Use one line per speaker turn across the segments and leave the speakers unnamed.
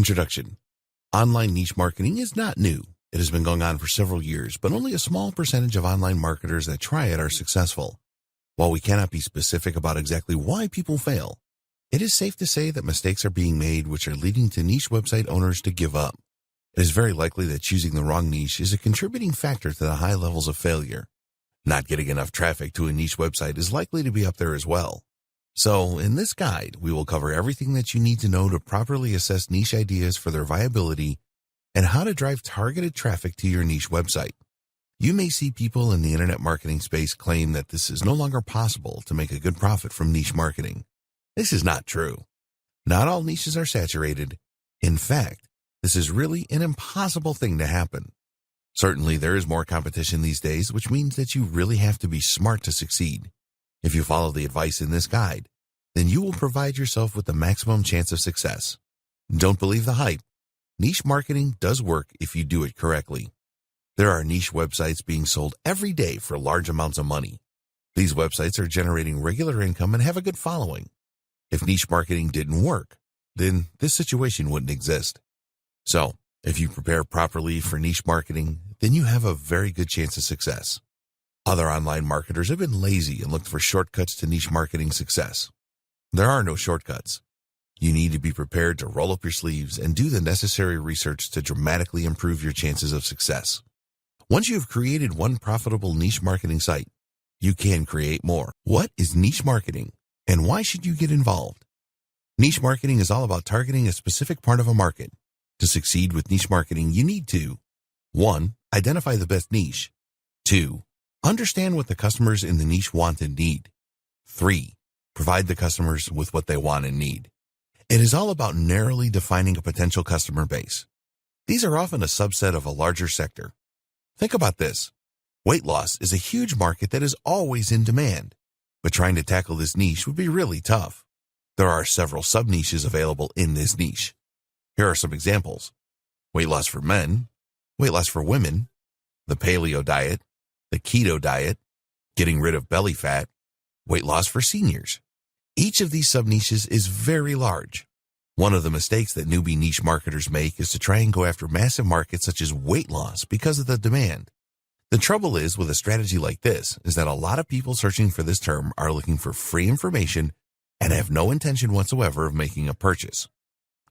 Introduction. Online niche marketing is not new. It has been going on for several years, but only a small percentage of online marketers that try it are successful. While we cannot be specific about exactly why people fail, it is safe to say that mistakes are being made which are leading to niche website owners to give up. It is very likely that choosing the wrong niche is a contributing factor to the high levels of failure. Not getting enough traffic to a niche website is likely to be up there as well. So, in this guide, we will cover everything that you need to know to properly assess niche ideas for their viability and how to drive targeted traffic to your niche website. You may see people in the internet marketing space claim that this is no longer possible to make a good profit from niche marketing. This is not true. Not all niches are saturated. In fact, this is really an impossible thing to happen. Certainly, there is more competition these days, which means that you really have to be smart to succeed. If you follow the advice in this guide, then you will provide yourself with the maximum chance of success. Don't believe the hype. Niche marketing does work if you do it correctly. There are niche websites being sold every day for large amounts of money. These websites are generating regular income and have a good following. If niche marketing didn't work, then this situation wouldn't exist. So, if you prepare properly for niche marketing, then you have a very good chance of success. Other online marketers have been lazy and looked for shortcuts to niche marketing success. There are no shortcuts. You need to be prepared to roll up your sleeves and do the necessary research to dramatically improve your chances of success. Once you have created one profitable niche marketing site, you can create more. What is niche marketing, and why should you get involved? Niche marketing is all about targeting a specific part of a market. To succeed with niche marketing, you need to 1. Identify the best niche. 2. Understand what the customers in the niche want and need. 3. Provide the customers with what they want and need. It is all about narrowly defining a potential customer base. These are often a subset of a larger sector. Think about this. Weight loss is a huge market that is always in demand, but trying to tackle this niche would be really tough. There are several sub-niches available in this niche. Here are some examples. Weight loss for men, weight loss for women, the paleo diet, the keto diet, getting rid of belly fat, weight loss for seniors. Each of these sub-niches is very large. One of the mistakes that newbie niche marketers make is to try and go after massive markets such as weight loss because of the demand. The trouble is with a strategy like this is that a lot of people searching for this term are looking for free information and have no intention whatsoever of making a purchase.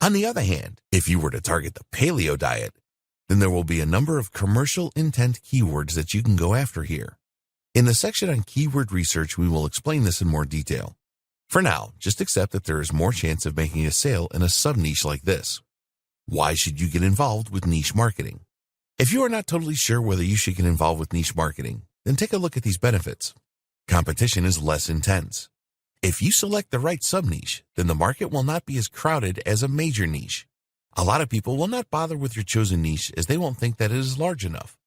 On the other hand, if you were to target the paleo diet, then there will be a number of commercial intent keywords that you can go after here. In the section on keyword research, we will explain this in more detail. For now, just accept that there is more chance of making a sale in a sub-niche like this. Why should you get involved with niche marketing? If you are not totally sure whether you should get involved with niche marketing, then take a look at these benefits. Competition is less intense. If you select the right sub-niche, then the market will not be as crowded as a major niche. A lot of people will not bother with your chosen niche as they won't think that it is large enough.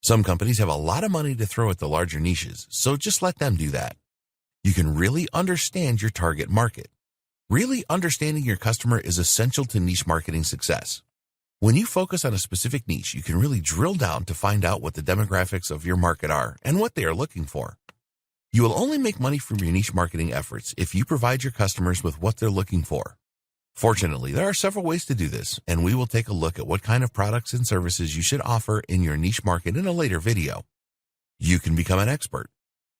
Some companies have a lot of money to throw at the larger niches, so just let them do that. You can really understand your target market. Really understanding your customer is essential to niche marketing success. When you focus on a specific niche, you can really drill down to find out what the demographics of your market are and what they are looking for. You will only make money from your niche marketing efforts if you provide your customers with what they're looking for. Fortunately, there are several ways to do this, and we will take a look at what kind of products and services you should offer in your niche market in a later video. You can become an expert.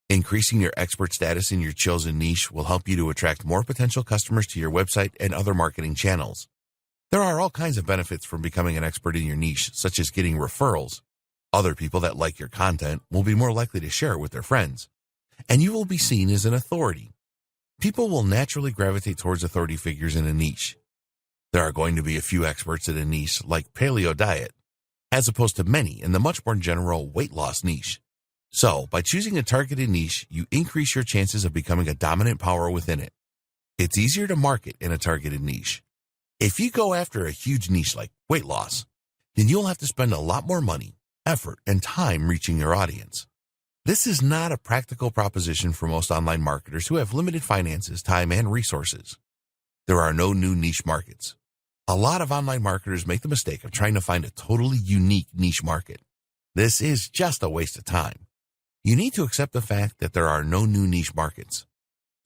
Increasing your expert status in your chosen niche will help you to attract more potential customers to your website and other marketing channels. There are all kinds of benefits from becoming an expert in your niche, such as getting referrals. Other people that like your content will be more likely to share it with their friends, and you will be seen as an authority. People will naturally gravitate towards authority figures in a niche. There are going to be a few experts in a niche like paleo diet, as opposed to many in the much more general weight loss niche. So, by choosing a targeted niche, you increase your chances of becoming a dominant power within it. It's easier to market in a targeted niche. If you go after a huge niche like weight loss, then you'll have to spend a lot more money, effort, and time reaching your audience. This is not a practical proposition for most online marketers who have limited finances, time, and resources. There are no new niche markets. A lot of online marketers make the mistake of trying to find a totally unique niche market. This is just a waste of time. You need to accept the fact that there are no new niche markets.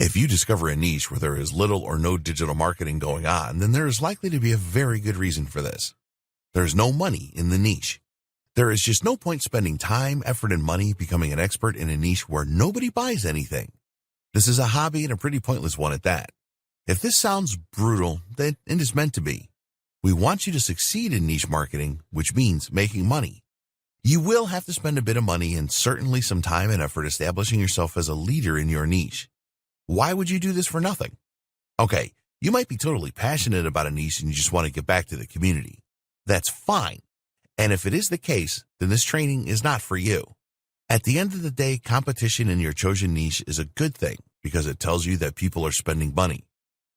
If you discover a niche where there is little or no digital marketing going on, then there is likely to be a very good reason for this. There's no money in the niche. There is just no point spending time, effort, and money becoming an expert in a niche where nobody buys anything. This is a hobby and a pretty pointless one at that. If this sounds brutal, then it is meant to be. We want you to succeed in niche marketing, which means making money. You will have to spend a bit of money and certainly some time and effort establishing yourself as a leader in your niche. Why would you do this for nothing? Okay, you might be totally passionate about a niche and you just want to get back to the community. That's fine. And if it is the case, then this training is not for you. At the end of the day, competition in your chosen niche is a good thing because it tells you that people are spending money.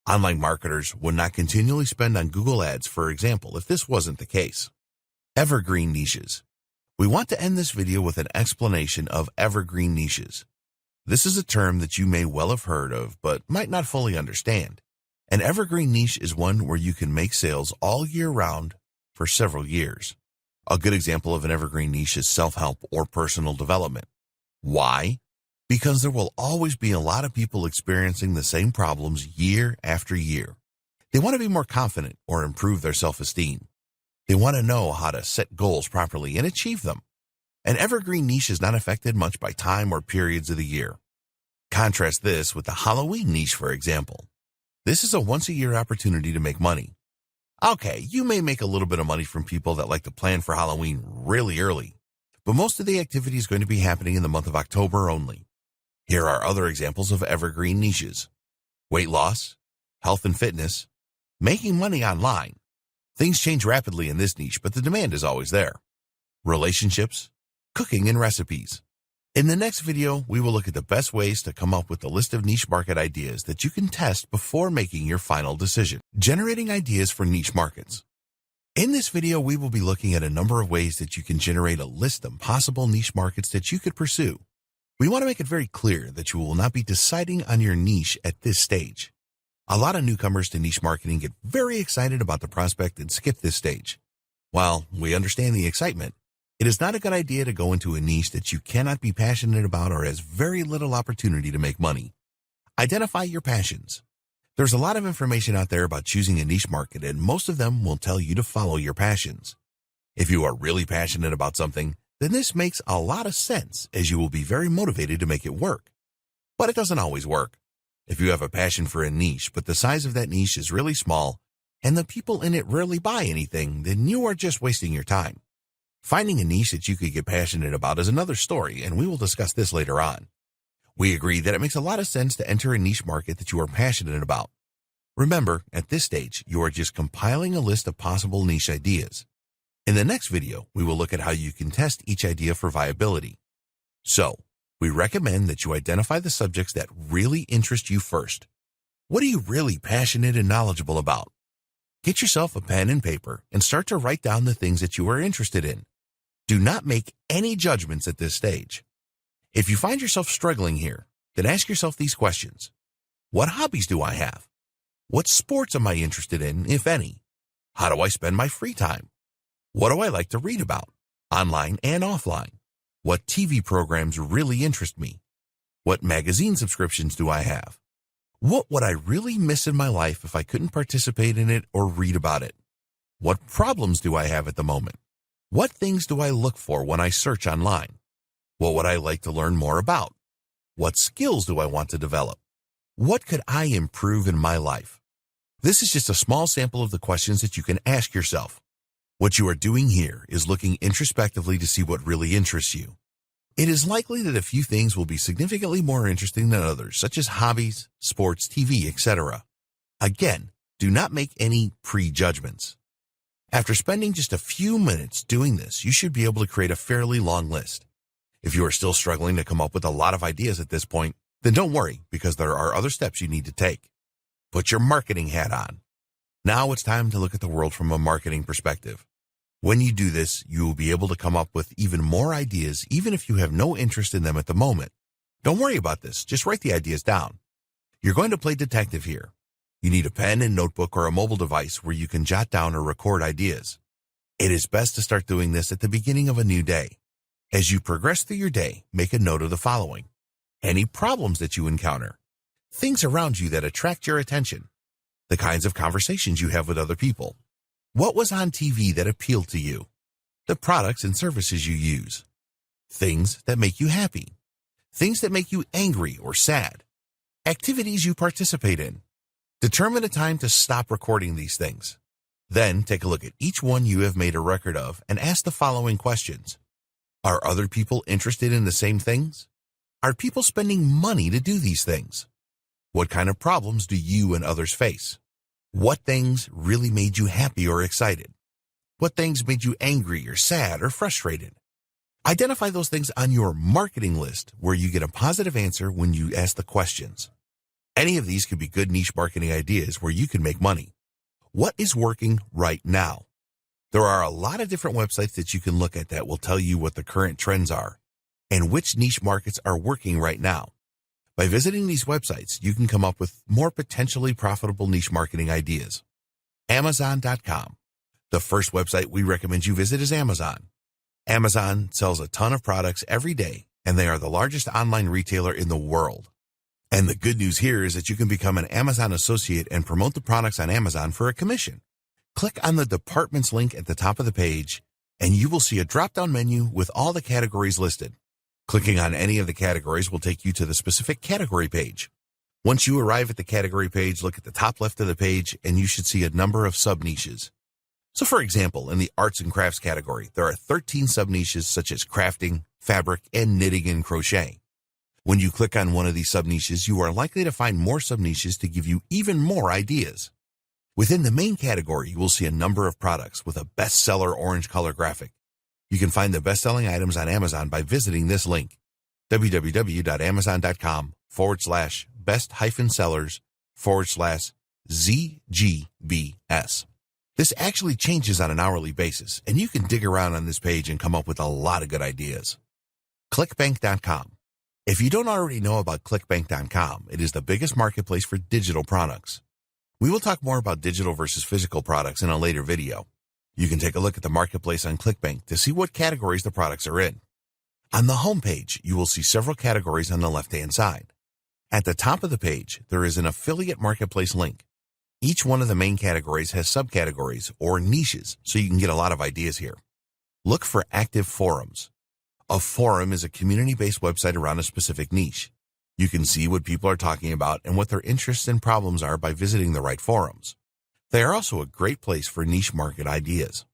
Online marketers would not continually spend on Google Ads, for example, if this wasn't the case. Evergreen niches. We want to end this video with an explanation of evergreen niches. This is a term that you may well have heard of, but might not fully understand. An evergreen niche is one where you can make sales all year round for several years. A good example of an evergreen niche is self-help or personal development. Why? Because there will always be a lot of people experiencing the same problems year after year. They want to be more confident or improve their self-esteem. They want to know how to set goals properly and achieve them. An evergreen niche is not affected much by time or periods of the year. Contrast this with the Halloween niche, for example. This is a once-a-year opportunity to make money. Okay, you may make a little bit of money from people that like to plan for Halloween really early, but most of the activity is going to be happening in the month of October only. Here are other examples of evergreen niches. Weight loss, health and fitness, making money online. Things change rapidly in this niche, but the demand is always there. Relationships, cooking, and recipes. In the next video, we will look at the best ways to come up with a list of niche market ideas that you can test before making your final decision. Generating ideas for niche markets. In this video, we will be looking at a number of ways that you can generate a list of possible niche markets that you could pursue. We want to make it very clear that you will not be deciding on your niche at this stage. A lot of newcomers to niche marketing get very excited about the prospect and skip this stage. While we understand the excitement, it is not a good idea to go into a niche that you cannot be passionate about or has very little opportunity to make money. Identify your passions. There's a lot of information out there about choosing a niche market, and most of them will tell you to follow your passions. If you are really passionate about something, then this makes a lot of sense as you will be very motivated to make it work. But it doesn't always work. If you have a passion for a niche, but the size of that niche is really small, and the people in it rarely buy anything, then you are just wasting your time. Finding a niche that you could get passionate about is another story, and we will discuss this later on. We agree that it makes a lot of sense to enter a niche market that you are passionate about. Remember, at this stage, you are just compiling a list of possible niche ideas. In the next video, we will look at how you can test each idea for viability. So, we recommend that you identify the subjects that really interest you first. What are you really passionate and knowledgeable about? Get yourself a pen and paper and start to write down the things that you are interested in. Do not make any judgments at this stage. If you find yourself struggling here, then ask yourself these questions. What hobbies do I have? What sports am I interested in, if any? How do I spend my free time? What do I like to read about, online and offline? What TV programs really interest me? What magazine subscriptions do I have? What would I really miss in my life if I couldn't participate in it or read about it? What problems do I have at the moment? What things do I look for when I search online? What would I like to learn more about? What skills do I want to develop? What could I improve in my life? This is just a small sample of the questions that you can ask yourself. What you are doing here is looking introspectively to see what really interests you. It is likely that a few things will be significantly more interesting than others, such as hobbies, sports, TV, etc. Again, do not make any prejudgments. After spending just a few minutes doing this, you should be able to create a fairly long list. If you are still struggling to come up with a lot of ideas at this point, then don't worry, because there are other steps you need to take. Put your marketing hat on. Now it's time to look at the world from a marketing perspective. When you do this, you will be able to come up with even more ideas, even if you have no interest in them at the moment. Don't worry about this, just write the ideas down. You're going to play detective here. You need a pen and notebook or a mobile device where you can jot down or record ideas. It is best to start doing this at the beginning of a new day. As you progress through your day, make a note of the following. Any problems that you encounter. things around you that attract your attention, the kinds of conversations you have with other people, what was on TV that appealed to you, the products and services you use, things that make you happy, things that make you angry or sad, activities you participate in. Determine a time to stop recording these things. Then take a look at each one you have made a record of and ask the following questions. Are other people interested in the same things? Are people spending money to do these things? What kind of problems do you and others face? What things really made you happy or excited? What things made you angry or sad or frustrated? Identify those things on your marketing list where you get a positive answer when you ask the questions. Any of these could be good niche marketing ideas where you can make money. What is working right now? There are a lot of different websites that you can look at that will tell you what the current trends are and which niche markets are working right now. By visiting these websites, you can come up with more potentially profitable niche marketing ideas. Amazon.com. The first website we recommend you visit is Amazon. Amazon sells a ton of products every day, and they are the largest online retailer in the world. And the good news here is that you can become an Amazon associate and promote the products on Amazon for a commission. Click on the departments link at the top of the page, and you will see a drop-down menu with all the categories listed. Clicking on any of the categories will take you to the specific category page. Once you arrive at the category page, look at the top left of the page, and you should see a number of sub-niches. So for example, in the arts and crafts category, there are 13 sub-niches such as crafting, fabric, and knitting and crochet. When you click on one of these sub-niches, you are likely to find more sub-niches to give you even more ideas. Within the main category, you will see a number of products with a bestseller orange color graphic. You can find the best-selling items on Amazon by visiting this link, www.amazon.com/best-sellers/ZGBS. This actually changes on an hourly basis, and you can dig around on this page and come up with a lot of good ideas. ClickBank.com. If you don't already know about ClickBank.com, it is the biggest marketplace for digital products. We will talk more about digital versus physical products in a later video. You can take a look at the marketplace on ClickBank to see what categories the products are in. On the home page, you will see several categories on the left-hand side. At the top of the page, there is an affiliate marketplace link. Each one of the main categories has subcategories or niches, so you can get a lot of ideas here. Look for active forums. A forum is a community-based website around a specific niche. You can see what people are talking about and what their interests and problems are by visiting the right forums. They are also a great place for niche market ideas.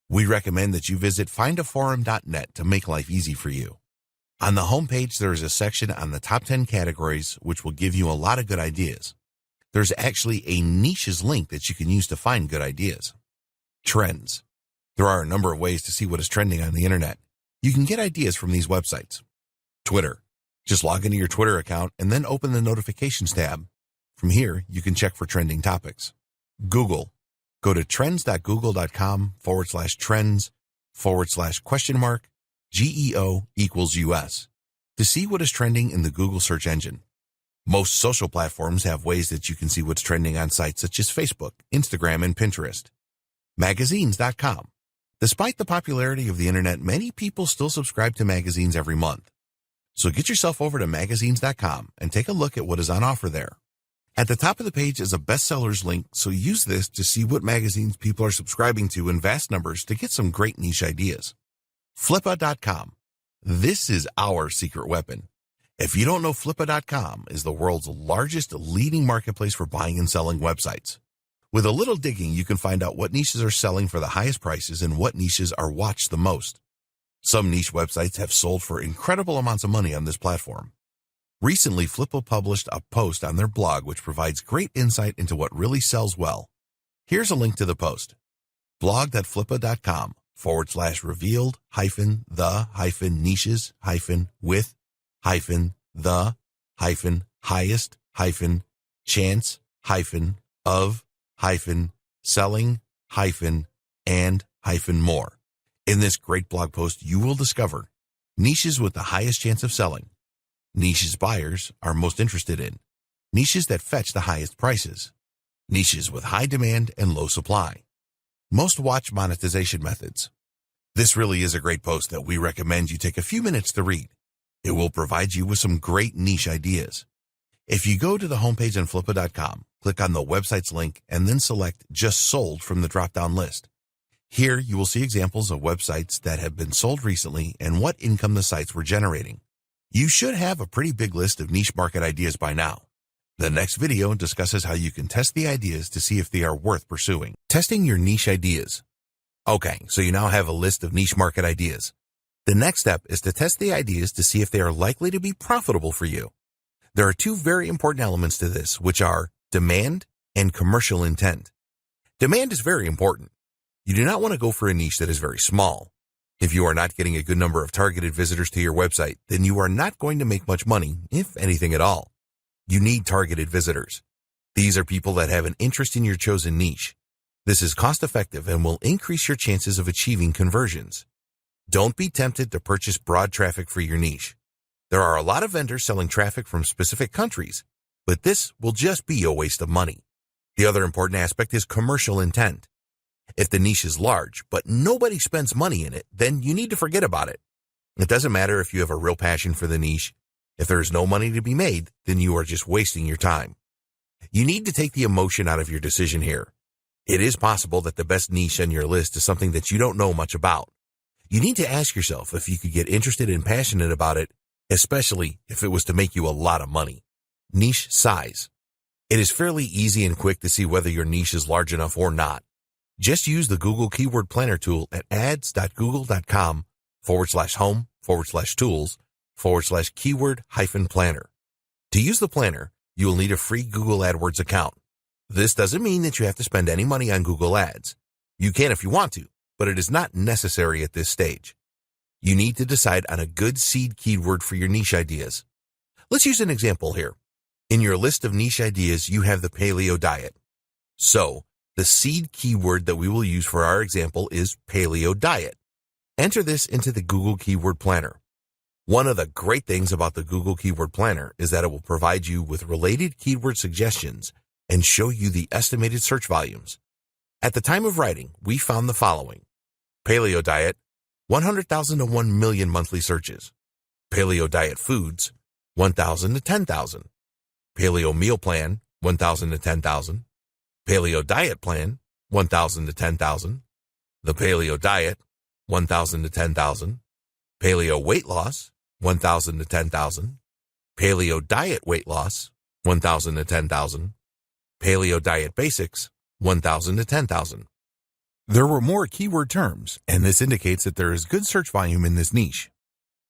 We recommend that you visit findaforum.net to make life easy for you. On the homepage, there is a section on the top 10 categories which will give you a lot of good ideas. There's actually a niches link that you can use to find good ideas. Trends. There are a number of ways to see what is trending on the internet. You can get ideas from these websites. Twitter. Just log into your Twitter account and then open the notifications tab. From here, you can check for trending topics. Google. Go to trends.google.com/trends/?GEO=US to see what is trending in the Google search engine. Most social platforms have ways that you can see what's trending on sites such as Facebook, Instagram, and Pinterest. Magazines.com. Despite the popularity of the internet, many people still subscribe to magazines every month. So get yourself over to magazines.com and take a look at what is on offer there. At the top of the page is a bestsellers link, so use this to see what magazines people are subscribing to in vast numbers to get some great niche ideas. Flippa.com. This is our secret weapon. If you don't know, Flippa.com is the world's largest leading marketplace for buying and selling websites. With a little digging, you can find out what niches are selling for the highest prices and what niches are watched the most. Some niche websites have sold for incredible amounts of money on this platform. Recently, Flippa published a post on their blog which provides great insight into what really sells well. Here's a link to the post. blog.flippa.com/revealed-the-highest-the-highest-highest-selling-of-and-more. In this great blog post, you will discover niches with the highest chance of selling, niches buyers are most interested in, niches that fetch the highest prices, niches with high demand and low supply, most watched monetization methods. This really is a great post that we recommend you take a few minutes to read. It will provide you with some great niche ideas. If you go to the homepage on flippa.com, click on the website's link, and then select Just Sold from the drop-down list. Here, you will see examples of websites that have been sold recently and what income the sites were generating. You should have a pretty big list of niche market ideas by now. The next video discusses how you can test the ideas to see if they are worth pursuing. Testing your niche ideas. Okay, so you now have a list of niche market ideas. The next step is to test the ideas to see if they are likely to be profitable for you. There are two very important elements to this, which are demand and commercial intent. Demand is very important. You do not want to go for a niche that is very small. If you are not getting a good number of targeted visitors to your website, then you are not going to make much money, if anything at all. You need targeted visitors. These are people that have an interest in your chosen niche. This is cost-effective and will increase your chances of achieving conversions. Don't be tempted to purchase broad traffic for your niche. There are a lot of vendors selling traffic from specific countries, but this will just be a waste of money. The other important aspect is commercial intent. If the niche is large, but nobody spends money in it, then you need to forget about it. It doesn't matter if you have a real passion for the niche. If there is no money to be made, then you are just wasting your time. You need to take the emotion out of your decision here. It is possible that the best niche on your list is something that you don't know much about. You need to ask yourself if you could get interested and passionate about it, especially if it was to make you a lot of money. Niche size. It is fairly easy and quick to see whether your niche is large enough or not. Just use the Google Keyword Planner tool at ads.google.com/home/tools/keyword-planner. To use the planner, you will need a free Google AdWords account. This doesn't mean that you have to spend any money on Google Ads. You can if you want to, but it is not necessary at this stage. You need to decide on a good seed keyword for your niche ideas. Let's use an example here. In your list of niche ideas, you have the paleo diet. So, the seed keyword that we will use for our example is paleo diet. Enter this into the Google Keyword Planner. One of the great things about the Google Keyword Planner is that it will provide you with related keyword suggestions and show you the estimated search volumes. At the time of writing, we found the following. Paleo diet, 100,000 to 1 million monthly searches. Paleo diet foods, 1,000 to 10,000. Paleo meal plan, 1,000 to 10,000. Paleo diet plan, 1,000 to 10,000. The paleo diet, 1,000 to 10,000. Paleo weight loss, 1,000 to 10,000. Paleo diet weight loss, 1,000 to 10,000. Paleo diet basics, 1,000 to 10,000. There were more keyword terms, and this indicates that there is good search volume in this niche.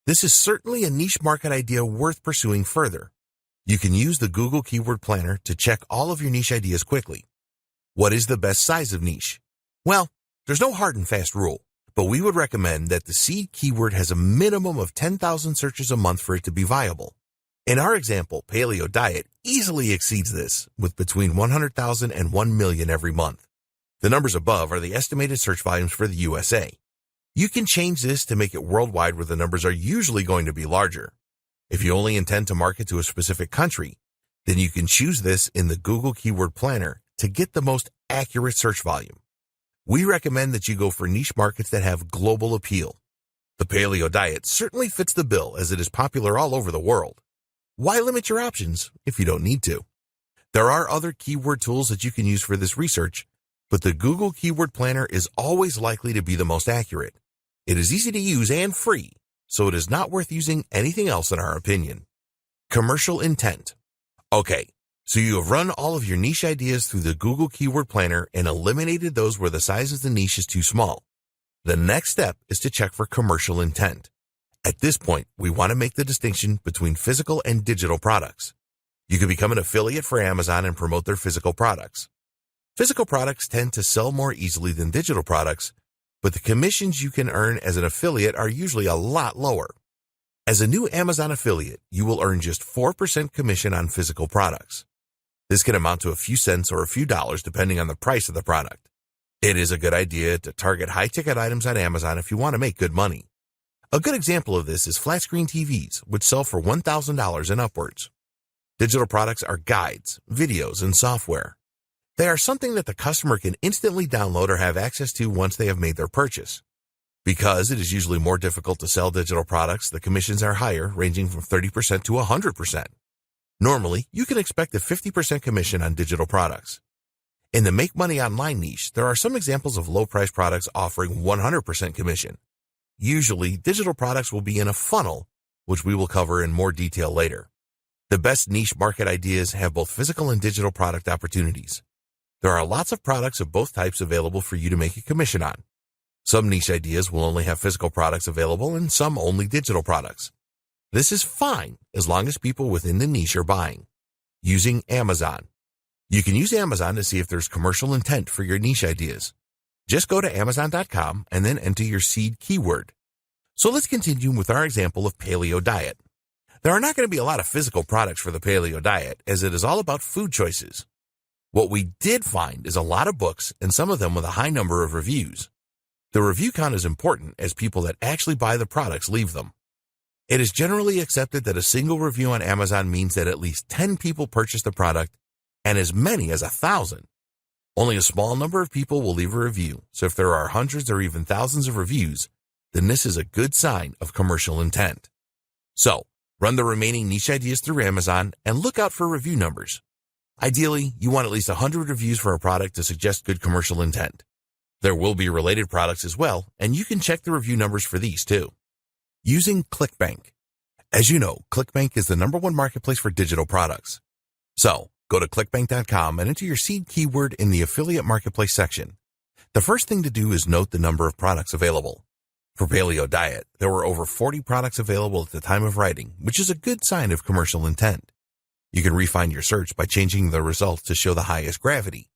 This is certainly a niche market idea worth pursuing further. You can use the Google Keyword Planner to check all of your niche ideas quickly. What is the best size of niche? Well, there's no hard and fast rule, but we would recommend that the seed keyword has a minimum of 10,000 searches a month for it to be viable. In our example, paleo diet easily exceeds this, with between 100,000 and 1 million every month. The numbers above are the estimated search volumes for the USA. You can change this to make it worldwide, where the numbers are usually going to be larger. If you only intend to market to a specific country, then you can choose this in the Google Keyword Planner to get the most accurate search volume. We recommend that you go for niche markets that have global appeal. The paleo diet certainly fits the bill, as it is popular all over the world. Why limit your options if you don't need to? There are other keyword tools that you can use for this research, but the Google Keyword Planner is always likely to be the most accurate. It is easy to use and free, so it is not worth using anything else in our opinion. Commercial intent. Okay, so you have run all of your niche ideas through the Google Keyword Planner and eliminated those where the size of the niche is too small. The next step is to check for commercial intent. At this point, we want to make the distinction between physical and digital products. You can become an affiliate for Amazon and promote their physical products. Physical products tend to sell more easily than digital products, but the commissions you can earn as an affiliate are usually a lot lower. As a new Amazon affiliate, you will earn just 4% commission on physical products. This can amount to a few cents or a few dollars depending on the price of the product. It is a good idea to target high-ticket items on Amazon if you want to make good money. A good example of this is flat-screen TVs, which sell for $1,000 and upwards. Digital products are guides, videos, and software. They are something that the customer can instantly download or have access to once they have made their purchase. Because it is usually more difficult to sell digital products, the commissions are higher, ranging from 30% to 100%. Normally, you can expect a 50% commission on digital products. In the Make Money Online niche, there are some examples of low-price products offering 100% commission. Usually, digital products will be in a funnel, which we will cover in more detail later. The best niche market ideas have both physical and digital product opportunities. There are lots of products of both types available for you to make a commission on. Some niche ideas will only have physical products available and some only digital products. This is fine as long as people within the niche are buying. Using Amazon. You can use Amazon to see if there's commercial intent for your niche ideas. Just go to Amazon.com and then enter your seed keyword. So let's continue with our example of paleo diet. There are not going to be a lot of physical products for the paleo diet, as it is all about food choices. What we did find is a lot of books, and some of them with a high number of reviews. The review count is important as people that actually buy the products leave them. It is generally accepted that a single review on Amazon means that at least 10 people purchase the product and as many as 1,000. Only a small number of people will leave a review, so if there are hundreds or even thousands of reviews, then this is a good sign of commercial intent. So, run the remaining niche ideas through Amazon and look out for review numbers. Ideally, you want at least 100 reviews for a product to suggest good commercial intent. There will be related products as well, and you can check the review numbers for these too. Using ClickBank. As you know, ClickBank is the #1 marketplace for digital products. So, go to clickbank.com and enter your seed keyword in the affiliate marketplace section. The first thing to do is note the number of products available. For paleo diet, there were over 40 products available at the time of writing, which is a good sign of commercial intent. You can refine your search by changing the results to show the highest gravity.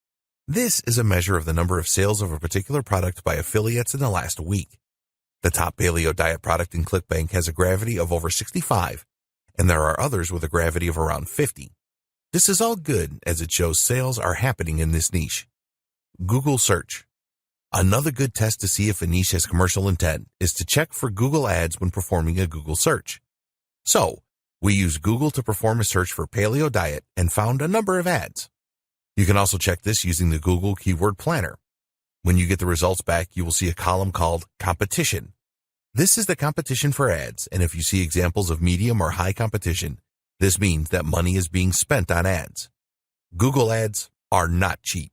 This is a measure of the number of sales of a particular product by affiliates in the last week. The top paleo diet product in ClickBank has a gravity of over 65, and there are others with a gravity of around 50. This is all good as it shows sales are happening in this niche. Google search. Another good test to see if a niche has commercial intent is to check for Google ads when performing a Google search. So, we used Google to perform a search for paleo diet and found a number of ads. You can also check this using the Google Keyword Planner. When you get the results back, you will see a column called Competition. This is the competition for ads, and if you see examples of medium or high competition, this means that money is being spent on ads. Google ads are not cheap,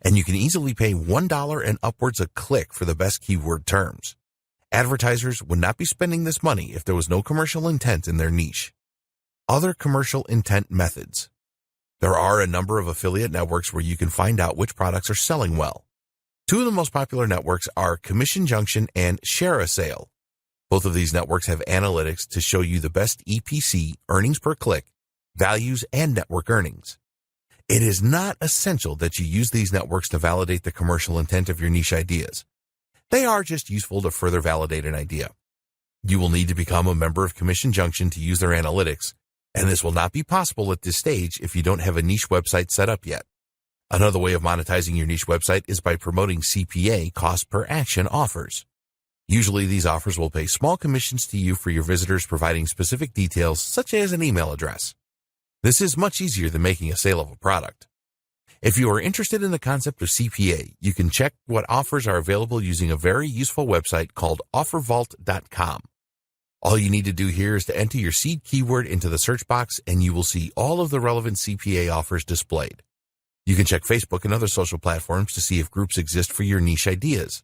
and you can easily pay $1 and upwards a click for the best keyword terms. Advertisers would not be spending this money if there was no commercial intent in their niche. Other commercial intent methods. There are a number of affiliate networks where you can find out which products are selling well. Two of the most popular networks are Commission Junction and Share a Sale. Both of these networks have analytics to show you the best EPC, earnings per click, values, and network earnings. It is not essential that you use these networks to validate the commercial intent of your niche ideas. They are just useful to further validate an idea. You will need to become a member of Commission Junction to use their analytics, and this will not be possible at this stage if you don't have a niche website set up yet. Another way of monetizing your niche website is by promoting CPA, cost per action offers. Usually these offers will pay small commissions to you for your visitors providing specific details such as an email address. This is much easier than making a sale of a product. If you are interested in the concept of CPA, you can check what offers are available using a very useful website called offervault.com. All you need to do here is to enter your seed keyword into the search box and you will see all of the relevant CPA offers displayed. You can check Facebook and other social platforms to see if groups exist for your niche ideas.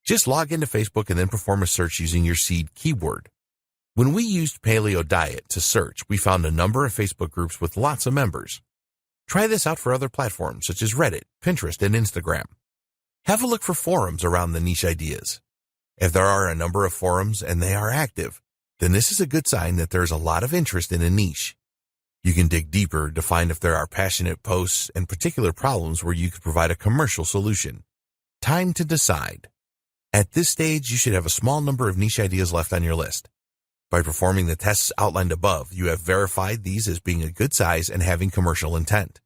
Just log into Facebook and then perform a search using your seed keyword. When we used paleo diet to search, we found a number of Facebook groups with lots of members. Try this out for other platforms such as Reddit, Pinterest, and Instagram. Have a look for forums around the niche ideas. If there are a number of forums and they are active, then this is a good sign that there is a lot of interest in a niche. You can dig deeper to find if there are passionate posts and particular problems where you could provide a commercial solution. Time to decide. At this stage, you should have a small number of niche ideas left on your list. By performing the tests outlined above, you have verified these as being a good size and having commercial intent.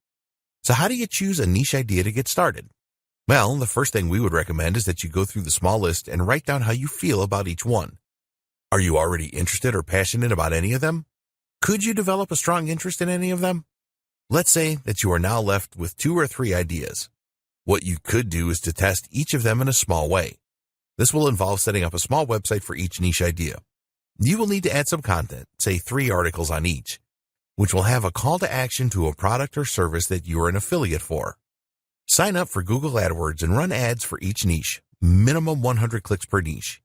So how do you choose a niche idea to get started? Well, the first thing we would recommend is that you go through the small list and write down how you feel about each one. Are you already interested or passionate about any of them? Could you develop a strong interest in any of them? Let's say that you are now left with 2 or 3 ideas. What you could do is to test each of them in a small way. This will involve setting up a small website for each niche idea. You will need to add some content, say 3 articles on each. which will have a call to action to a product or service that you are an affiliate for. Sign up for Google AdWords and run ads for each niche, minimum 100 clicks per niche.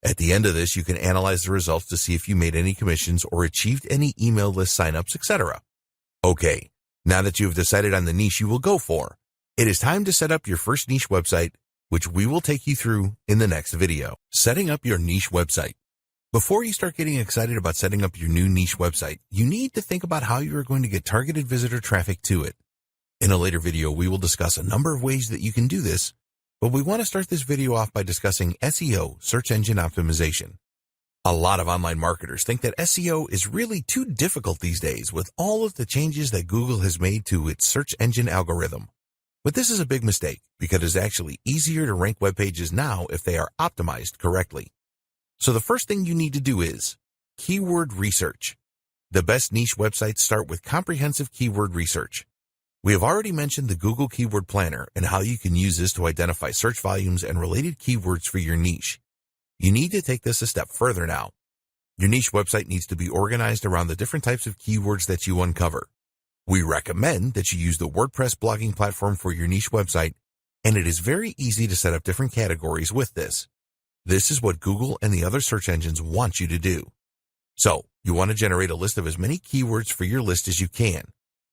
At the end of this, you can analyze the results to see if you made any commissions or achieved any email list signups, etc. Okay, now that you have decided on the niche you will go for, it is time to set up your first niche website, which we will take you through in the next video. Setting up your niche website. Before you start getting excited about setting up your new niche website, you need to think about how you are going to get targeted visitor traffic to it. In a later video, we will discuss a number of ways that you can do this, but we want to start this video off by discussing SEO, search engine optimization. A lot of online marketers think that SEO is really too difficult these days with all of the changes that Google has made to its search engine algorithm. But this is a big mistake because it is actually easier to rank web pages now if they are optimized correctly. So the first thing you need to do is keyword research. The best niche websites start with comprehensive keyword research. We have already mentioned the Google Keyword Planner and how you can use this to identify search volumes and related keywords for your niche. You need to take this a step further now. Your niche website needs to be organized around the different types of keywords that you uncover. We recommend that you use the WordPress blogging platform for your niche website, and it is very easy to set up different categories with this. This is what Google and the other search engines want you to do. So, you want to generate a list of as many keywords for your list as you can.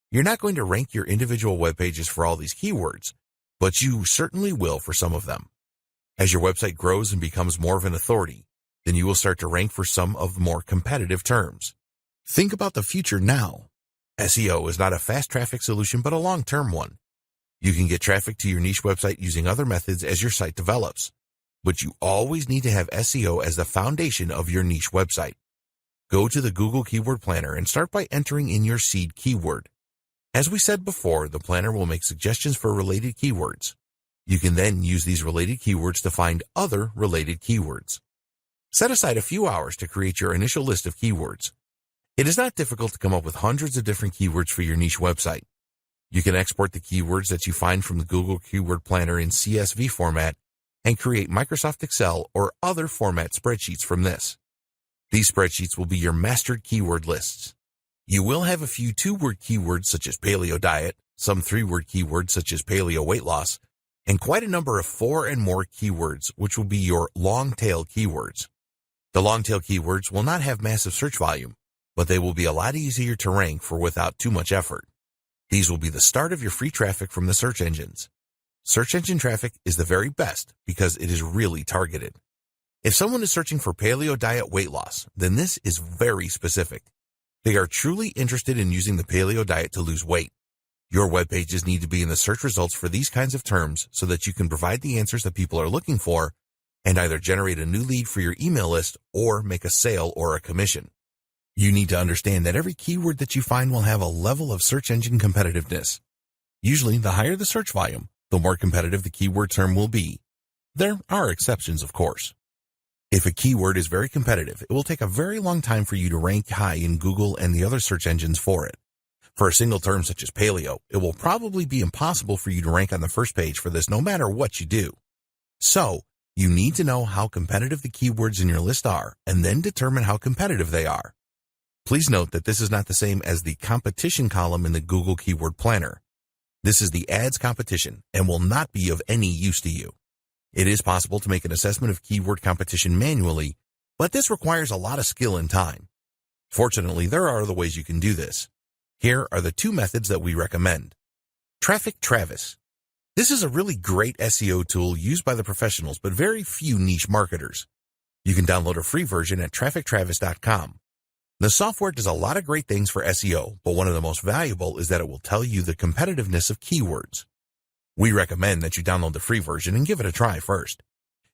You're not going to rank your individual web pages for all these keywords, but you certainly will for some of them. As your website grows and becomes more of an authority, then you will start to rank for some of the more competitive terms. Think about the future now. SEO is not a fast traffic solution, but a long-term one. You can get traffic to your niche website using other methods as your site develops, but you always need to have SEO as the foundation of your niche website. Go to the Google Keyword Planner and start by entering in your seed keyword. As we said before, the planner will make suggestions for related keywords. You can then use these related keywords to find other related keywords. Set aside a few hours to create your initial list of keywords. It is not difficult to come up with hundreds of different keywords for your niche website. You can export the keywords that you find from the Google Keyword Planner in CSV format and create Microsoft Excel or other format spreadsheets from this. These spreadsheets will be your mastered keyword lists. You will have a few two-word keywords such as paleo diet, some three-word keywords such as paleo weight loss, and quite a number of 4 and more keywords, which will be your long-tail keywords. The long-tail keywords will not have massive search volume, but they will be a lot easier to rank for without too much effort. These will be the start of your free traffic from the search engines. Search engine traffic is the very best because it is really targeted. If someone is searching for paleo diet weight loss, then this is very specific. They are truly interested in using the paleo diet to lose weight. Your web pages need to be in the search results for these kinds of terms so that you can provide the answers that people are looking for and either generate a new lead for your email list or make a sale or a commission. You need to understand that every keyword that you find will have a level of search engine competitiveness. Usually, the higher the search volume, the more competitive the keyword term will be. There are exceptions, of course. If a keyword is very competitive, it will take a very long time for you to rank high in Google and the other search engines for it. For a single term such as paleo, it will probably be impossible for you to rank on the first page for this no matter what you do. So, you need to know how competitive the keywords in your list are and then determine how competitive they are. Please note that this is not the same as the competition column in the Google Keyword Planner. This is the ads competition and will not be of any use to you. It is possible to make an assessment of keyword competition manually, but this requires a lot of skill and time. Fortunately, there are other ways you can do this. Here are the 2 methods that we recommend. Traffic Travis. This is a really great SEO tool used by the professionals, but very few niche marketers. You can download a free version at traffictravis.com. The software does a lot of great things for SEO, but one of the most valuable is that it will tell you the competitiveness of keywords. We recommend that you download the free version and give it a try first.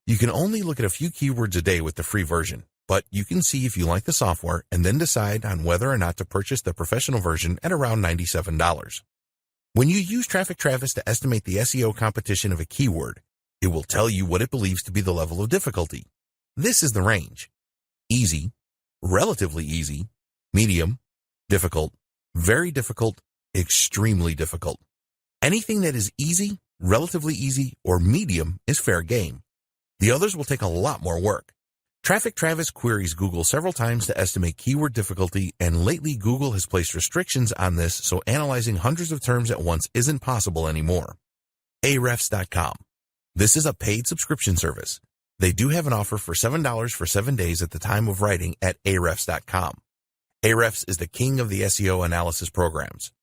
You can only look at a few keywords a day with the free version, but you can see if you like the software and then decide on whether or not to purchase the professional version at around $97. When you use Traffic Travis to estimate the SEO competition of a keyword, it will tell you what it believes to be the level of difficulty. This is the range: easy, relatively easy, medium, difficult, very difficult, extremely difficult. Anything that is easy, relatively easy, or medium is fair game. The others will take a lot more work. Traffic Travis queries Google several times to estimate keyword difficulty, and lately Google has placed restrictions on this, so analyzing hundreds of terms at once isn't possible anymore. Ahrefs.com. This is a paid subscription service. They do have an offer for $7 for 7 days at the time of writing at Ahrefs.com. Ahrefs is the king of the SEO analysis programs.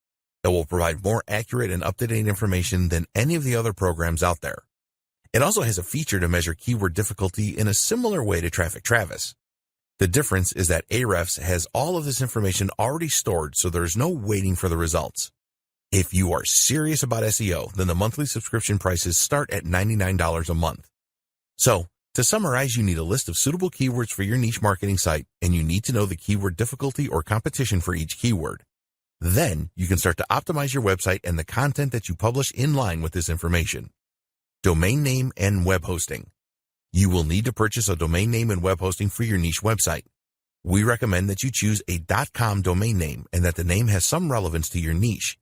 It will provide more accurate and up-to-date information than any of the other programs out there. It also has a feature to measure keyword difficulty in a similar way to Traffic Travis. The difference is that Ahrefs has all of this information already stored, so there's no waiting for the results. If you are serious about SEO, then the monthly subscription prices start at $99 a month. So, to summarize, you need a list of suitable keywords for your niche marketing site, and you need to know the keyword difficulty or competition for each keyword. Then, you can start to optimize your website and the content that you publish in line with this information. Domain name and web hosting. You will need to purchase a domain name and web hosting for your niche website. We recommend that you choose a .com domain name and that the name has some relevance to your niche.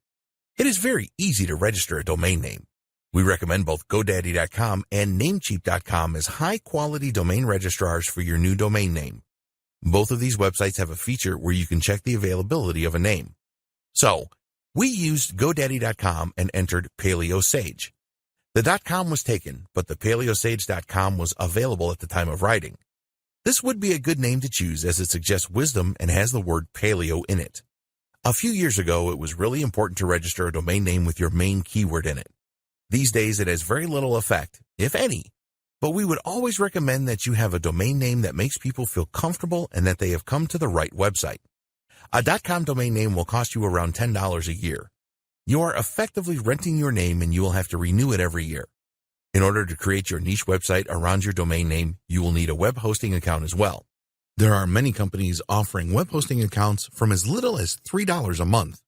It is very easy to register a domain name. We recommend both GoDaddy.com and Namecheap.com as high-quality domain registrars for your new domain name. Both of these websites have a feature where you can check the availability of a name. So, we used GoDaddy.com and entered Paleo Sage. The .com was taken, but the paleosage.com was available at the time of writing. This would be a good name to choose as it suggests wisdom and has the word paleo in it. A few years ago, it was really important to register a domain name with your main keyword in it. These days, it has very little effect, if any, but we would always recommend that you have a domain name that makes people feel comfortable and that they have come to the right website. A .com domain name will cost you around $10 a year. You are effectively renting your name and you will have to renew it every year. In order to create your niche website around your domain name, you will need a web hosting account as well. There are many companies offering web hosting accounts from as little as $3 a month.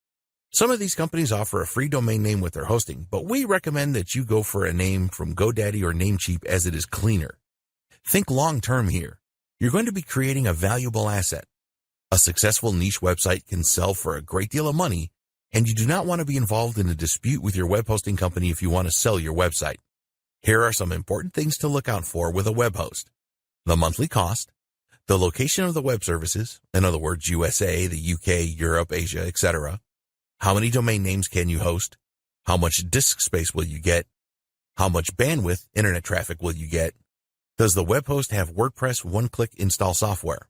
Some of these companies offer a free domain name with their hosting, but we recommend that you go for a name from GoDaddy or Namecheap as it is cleaner. Think long-term here. You're going to be creating a valuable asset. A successful niche website can sell for a great deal of money, and you do not want to be involved in a dispute with your web hosting company if you want to sell your website. Here are some important things to look out for with a web host. The monthly cost, the location of the web services, in other words, USA, the UK, Europe, Asia, etc. How many domain names can you host? How much disk space will you get? How much bandwidth, internet traffic will you get? Does the web host have WordPress one-click install software?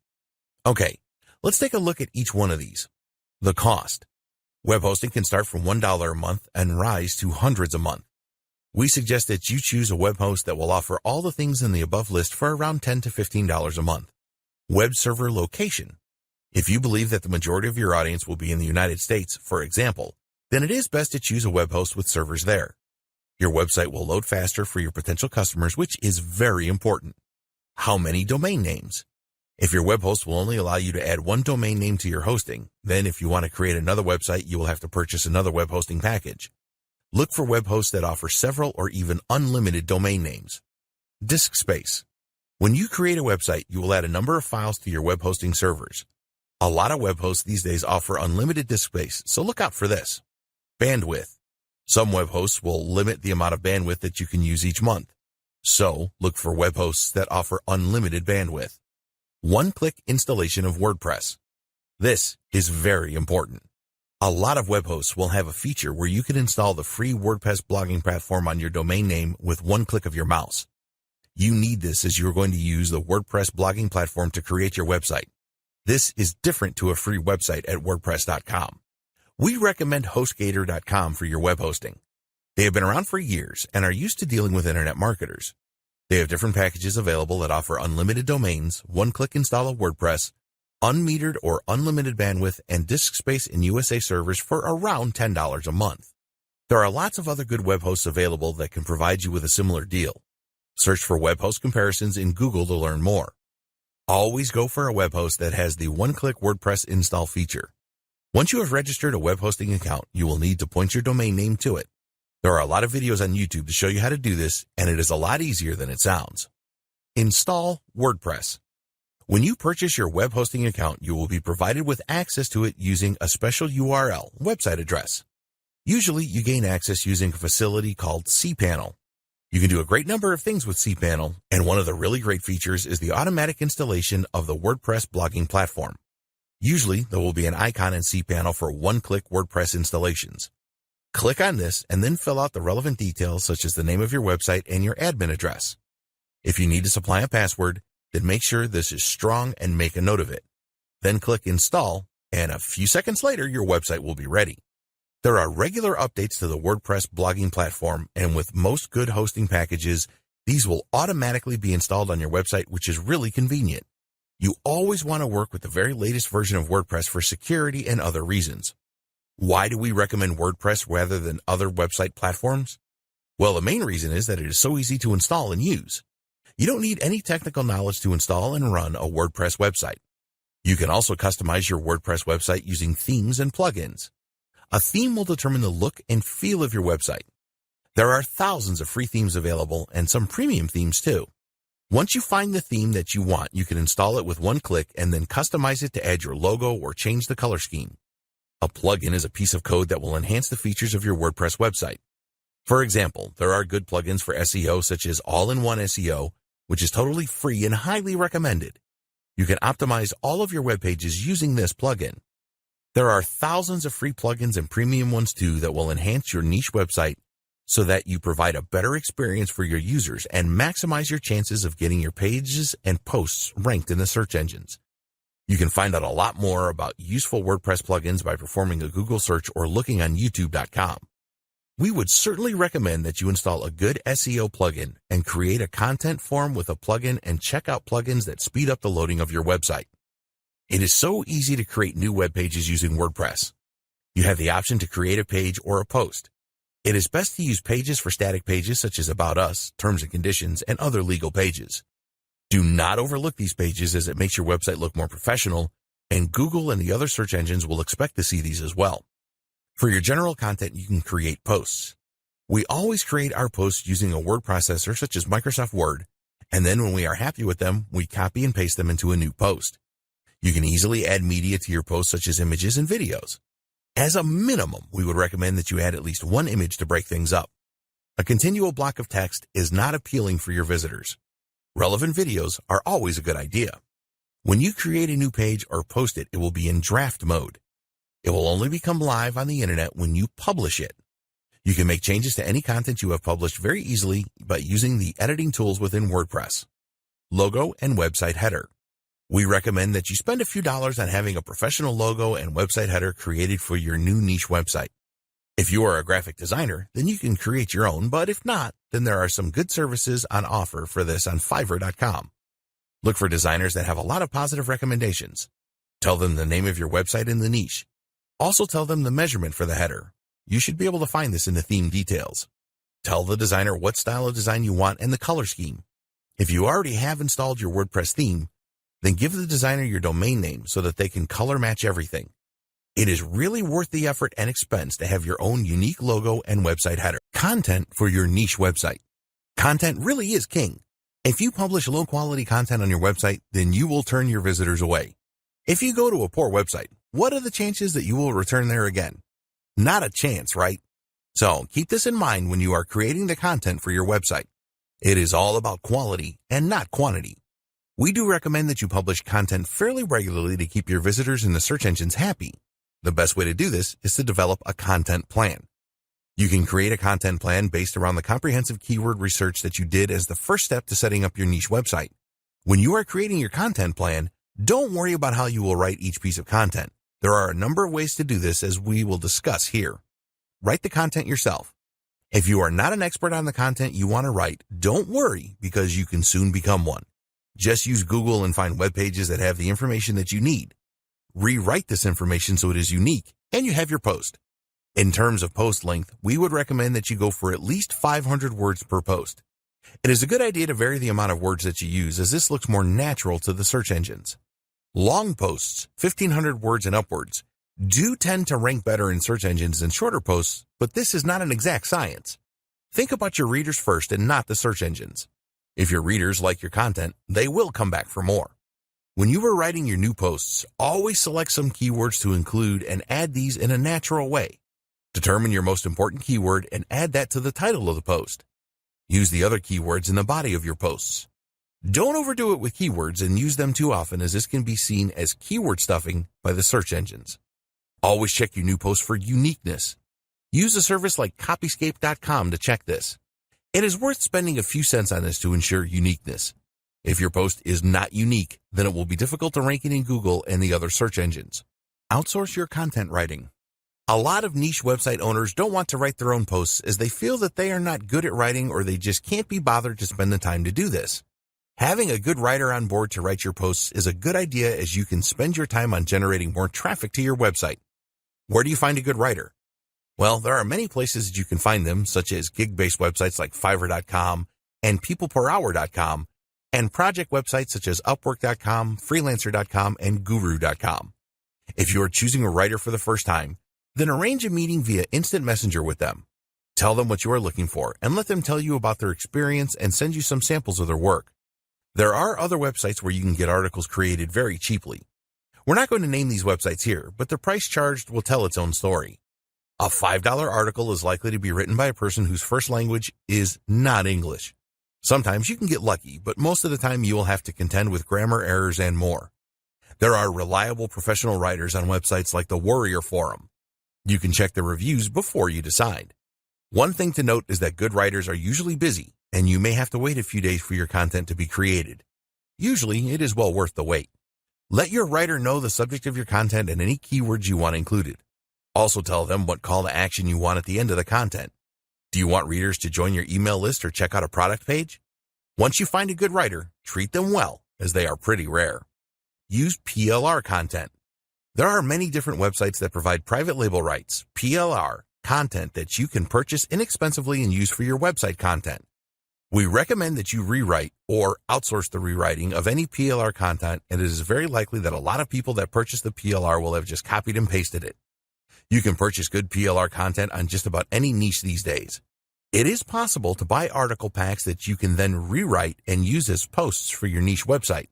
Okay, let's take a look at each one of these. The cost. Web hosting can start from $1 a month and rise to hundreds a month. We suggest that you choose a web host that will offer all the things in the above list for around $10 to $15 a month. Web server location. If you believe that the majority of your audience will be in the United States, for example, then it is best to choose a web host with servers there. Your website will load faster for your potential customers, which is very important. How many domain names? If your web host will only allow you to add one domain name to your hosting, then if you want to create another website, you will have to purchase another web hosting package. Look for web hosts that offer several or even unlimited domain names. Disk space. When you create a website, you will add a number of files to your web hosting servers. A lot of web hosts these days offer unlimited disk space, so look out for this. Bandwidth. Some web hosts will limit the amount of bandwidth that you can use each month. So, look for web hosts that offer unlimited bandwidth. One-click installation of WordPress. This is very important. A lot of web hosts will have a feature where you can install the free WordPress blogging platform on your domain name with one click of your mouse. You need this as you're going to use the WordPress blogging platform to create your website. This is different to a free website at WordPress.com. We recommend HostGator.com for your web hosting. They have been around for years and are used to dealing with internet marketers. They have different packages available that offer unlimited domains, one-click install of WordPress, unmetered or unlimited bandwidth, and disk space in USA servers for around $10 a month. There are lots of other good web hosts available that can provide you with a similar deal. Search for web host comparisons in Google to learn more. Always go for a web host that has the one-click WordPress install feature. Once you have registered a web hosting account, you will need to point your domain name to it. There are a lot of videos on YouTube to show you how to do this, and it is a lot easier than it sounds. Install WordPress. When you purchase your web hosting account, you will be provided with access to it using a special URL, website address. Usually, you gain access using a facility called cPanel. You can do a great number of things with cPanel, and one of the really great features is the automatic installation of the WordPress blogging platform. Usually, there will be an icon in cPanel for one-click WordPress installations. Click on this and then fill out the relevant details such as the name of your website and your admin address. If you need to supply a password, then make sure this is strong and make a note of it. Then click Install, and a few seconds later, your website will be ready. There are regular updates to the WordPress blogging platform, and with most good hosting packages, these will automatically be installed on your website, which is really convenient. You always want to work with the very latest version of WordPress for security and other reasons. Why do we recommend WordPress rather than other website platforms? Well, the main reason is that it is so easy to install and use. You don't need any technical knowledge to install and run a WordPress website. You can also customize your WordPress website using themes and plugins. A theme will determine the look and feel of your website. There are thousands of free themes available and some premium themes too. Once you find the theme that you want, you can install it with one click and then customize it to add your logo or change the color scheme. A plugin is a piece of code that will enhance the features of your WordPress website. For example, there are good plugins for SEO such as All-in-One SEO, which is totally free and highly recommended. You can optimize all of your web pages using this plugin. There are thousands of free plugins and premium ones too that will enhance your niche website so that you provide a better experience for your users and maximize your chances of getting your pages and posts ranked in the search engines. You can find out a lot more about useful WordPress plugins by performing a Google search or looking on youtube.com. We would certainly recommend that you install a good SEO plugin and create a content form with a plugin and check out plugins that speed up the loading of your website. It is so easy to create new web pages using WordPress. You have the option to create a page or a post. It is best to use pages for static pages such as About Us, Terms and Conditions, and other legal pages. Do not overlook these pages as it makes your website look more professional, and Google and the other search engines will expect to see these as well. For your general content, you can create posts. We always create our posts using a word processor such as Microsoft Word, and then when we are happy with them, we copy and paste them into a new post. You can easily add media to your posts such as images and videos. As a minimum, we would recommend that you add at least one image to break things up. A continual block of text is not appealing for your visitors. Relevant videos are always a good idea. When you create a new page or post it, it will be in draft mode. It will only become live on the internet when you publish it. You can make changes to any content you have published very easily by using the editing tools within WordPress. Logo and website header. We recommend that you spend a few dollars on having a professional logo and website header created for your new niche website. If you are a graphic designer, then you can create your own, but if not, then there are some good services on offer for this on Fiverr.com. Look for designers that have a lot of positive recommendations. Tell them the name of your website and the niche. Also tell them the measurement for the header. You should be able to find this in the theme details. Tell the designer what style of design you want and the color scheme. If you already have installed your WordPress theme, then give the designer your domain name so that they can color match everything. It is really worth the effort and expense to have your own unique logo and website header. Content for your niche website. Content really is king. If you publish low-quality content on your website, then you will turn your visitors away. If you go to a poor website, what are the chances that you will return there again? Not a chance, right? So keep this in mind when you are creating the content for your website. It is all about quality and not quantity. We do recommend that you publish content fairly regularly to keep your visitors in the search engines happy. The best way to do this is to develop a content plan. You can create a content plan based around the comprehensive keyword research that you did as the first step to setting up your niche website. When you are creating your content plan, don't worry about how you will write each piece of content. There are a number of ways to do this as we will discuss here. Write the content yourself. If you are not an expert on the content you want to write, don't worry because you can soon become one. Just use Google and find web pages that have the information that you need. Rewrite this information so it is unique, and you have your post. In terms of post length, we would recommend that you go for at least 500 words per post. It is a good idea to vary the amount of words that you use as this looks more natural to the search engines. Long posts, 1,500 words and upwards, do tend to rank better in search engines than shorter posts, but this is not an exact science. Think about your readers first and not the search engines. If your readers like your content, they will come back for more. When you are writing your new posts, always select some keywords to include and add these in a natural way. Determine your most important keyword and add that to the title of the post. Use the other keywords in the body of your posts. Don't overdo it with keywords and use them too often, as this can be seen as keyword stuffing by the search engines. Always check your new posts for uniqueness. Use a service like copyscape.com to check this. It is worth spending a few cents on this to ensure uniqueness. If your post is not unique, then it will be difficult to rank it in Google and the other search engines. Outsource your content writing. A lot of niche website owners don't want to write their own posts as they feel that they are not good at writing, or they just can't be bothered to spend the time to do this. Having a good writer on board to write your posts is a good idea, as you can spend your time on generating more traffic to your website. Where do you find a good writer? Well, there are many places that you can find them, such as gig-based websites like Fiverr.com and peopleperhour.com, and project websites such as Upwork.com, Freelancer.com, and Guru.com. If you are choosing a writer for the first time, then arrange a meeting via instant messenger with them. Tell them what you are looking for and let them tell you about their experience and send you some samples of their work. There are other websites where you can get articles created very cheaply. We're not going to name these websites here, but the price charged will tell its own story. A $5 article is likely to be written by a person whose first language is not English. Sometimes you can get lucky, but most of the time you will have to contend with grammar errors and more. There are reliable professional writers on websites like the Warrior Forum. You can check the reviews before you decide. One thing to note is that good writers are usually busy, and you may have to wait a few days for your content to be created. Usually, it is well worth the wait. Let your writer know the subject of your content and any keywords you want included. Also tell them what call to action you want at the end of the content. Do you want readers to join your email list or check out a product page? Once you find a good writer, treat them well, as they are pretty rare. Use PLR content. There are many different websites that provide private label rights, PLR, content that you can purchase inexpensively and use for your website content. We recommend that you rewrite or outsource the rewriting of any PLR content, and it is very likely that a lot of people that purchase the PLR will have just copied and pasted it. You can purchase good PLR content on just about any niche these days. It is possible to buy article packs that you can then rewrite and use as posts for your niche website.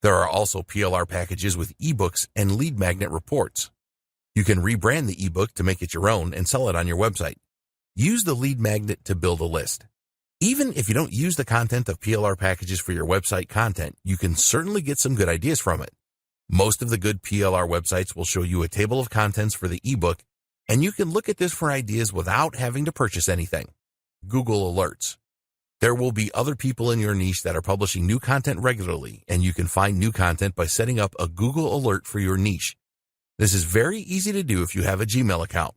There are also PLR packages with ebooks and lead magnet reports. You can rebrand the ebook to make it your own and sell it on your website. Use the lead magnet to build a list. Even if you don't use the content of PLR packages for your website content, you can certainly get some good ideas from it. Most of the good PLR websites will show you a table of contents for the ebook, and you can look at this for ideas without having to purchase anything. Google Alerts. There will be other people in your niche that are publishing new content regularly, and you can find new content by setting up a Google Alert for your niche. This is very easy to do if you have a Gmail account.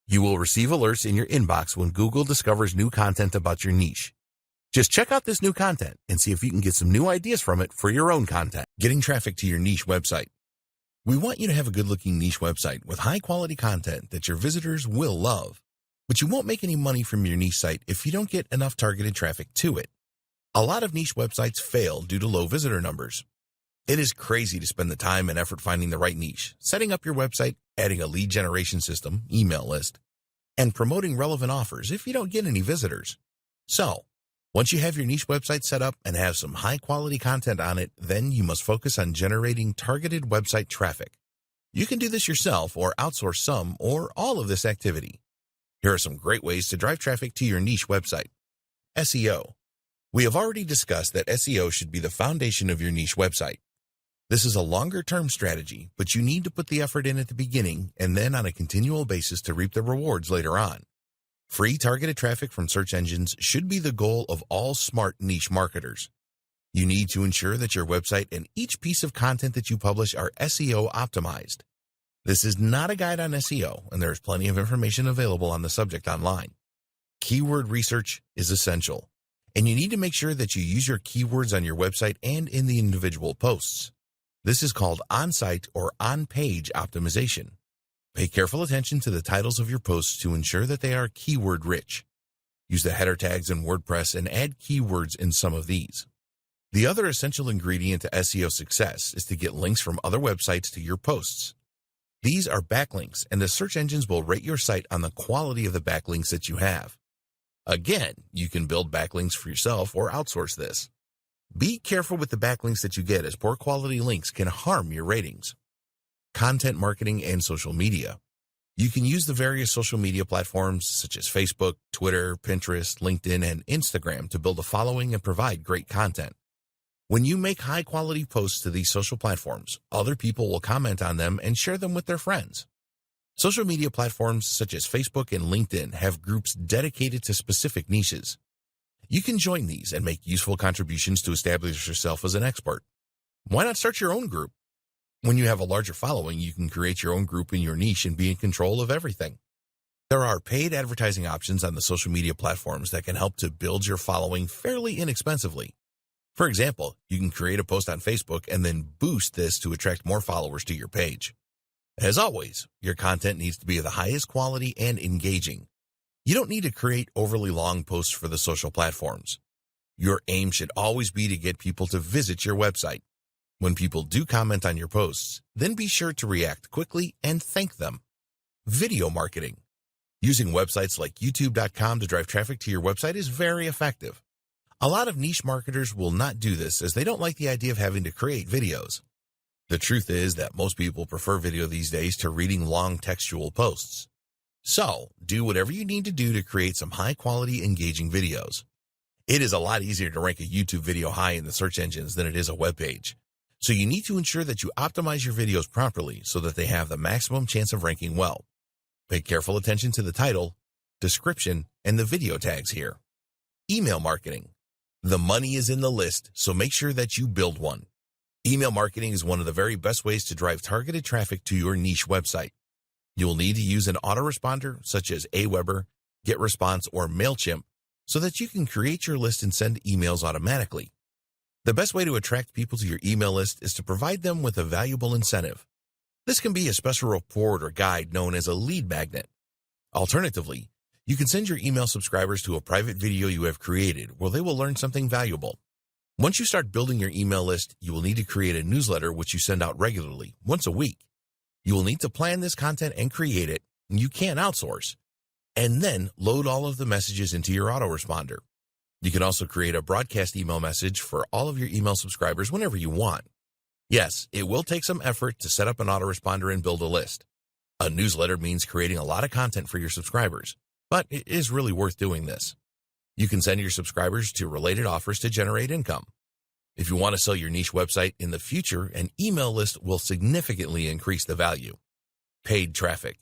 You will receive alerts in your inbox when Google discovers new content about your niche. Just check out this new content and see if you can get some new ideas from it for your own content. Getting traffic to your niche website. We want you to have a good-looking niche website with high-quality content that your visitors will love. But you won't make any money from your niche site if you don't get enough targeted traffic to it. A lot of niche websites fail due to low visitor numbers. It is crazy to spend the time and effort finding the right niche, setting up your website, adding a lead generation system, email list, and promoting relevant offers if you don't get any visitors. So, once you have your niche website set up and have some high-quality content on it, then you must focus on generating targeted website traffic. You can do this yourself or outsource some or all of this activity. Here are some great ways to drive traffic to your niche website. SEO. We have already discussed that SEO should be the foundation of your niche website. This is a longer-term strategy, but you need to put the effort in at the beginning and then on a continual basis to reap the rewards later on. Free targeted traffic from search engines should be the goal of all smart niche marketers. You need to ensure that your website and each piece of content that you publish are SEO optimized. This is not a guide on SEO, and there is plenty of information available on the subject online. Keyword research is essential, and you need to make sure that you use your keywords on your website and in the individual posts. This is called on-site or on-page optimization. Pay careful attention to the titles of your posts to ensure that they are keyword-rich. Use the header tags in WordPress and add keywords in some of these. The other essential ingredient to SEO success is to get links from other websites to your posts. These are backlinks, and the search engines will rate your site on the quality of the backlinks that you have. Again, you can build backlinks for yourself or outsource this. Be careful with the backlinks that you get, as poor quality links can harm your ratings. Content marketing and social media. You can use the various social media platforms such as Facebook, Twitter, Pinterest, LinkedIn, and Instagram to build a following and provide great content. When you make high-quality posts to these social platforms, other people will comment on them and share them with their friends. Social media platforms such as Facebook and LinkedIn have groups dedicated to specific niches. You can join these and make useful contributions to establish yourself as an expert. Why not start your own group? When you have a larger following, you can create your own group in your niche and be in control of everything. There are paid advertising options on the social media platforms that can help to build your following fairly inexpensively. For example, you can create a post on Facebook and then boost this to attract more followers to your page. As always, your content needs to be of the highest quality and engaging. You don't need to create overly long posts for the social platforms. Your aim should always be to get people to visit your website. When people do comment on your posts, then be sure to react quickly and thank them. Video marketing. Using websites like youtube.com to drive traffic to your website is very effective. A lot of niche marketers will not do this as they don't like the idea of having to create videos. The truth is that most people prefer video these days to reading long textual posts. So, do whatever you need to do to create some high-quality, engaging videos. It is a lot easier to rank a YouTube video high in the search engines than it is a web page. So you need to ensure that you optimize your videos properly so that they have the maximum chance of ranking well. Pay careful attention to the title, description, and the video tags here. Email marketing. The money is in the list, so make sure that you build one. Email marketing is one of the very best ways to drive targeted traffic to your niche website. You will need to use an autoresponder such as Aweber, GetResponse, or MailChimp so that you can create your list and send emails automatically. The best way to attract people to your email list is to provide them with a valuable incentive. This can be a special report or guide known as a lead magnet. Alternatively, you can send your email subscribers to a private video you have created where they will learn something valuable. Once you start building your email list, you will need to create a newsletter which you send out regularly, once a week. You will need to plan this content and create it, and you can outsource, and then load all of the messages into your autoresponder. You can also create a broadcast email message for all of your email subscribers whenever you want. Yes, it will take some effort to set up an autoresponder and build a list. A newsletter means creating a lot of content for your subscribers, but it is really worth doing this. You can send your subscribers to related offers to generate income. If you want to sell your niche website in the future, an email list will significantly increase the value. Paid traffic.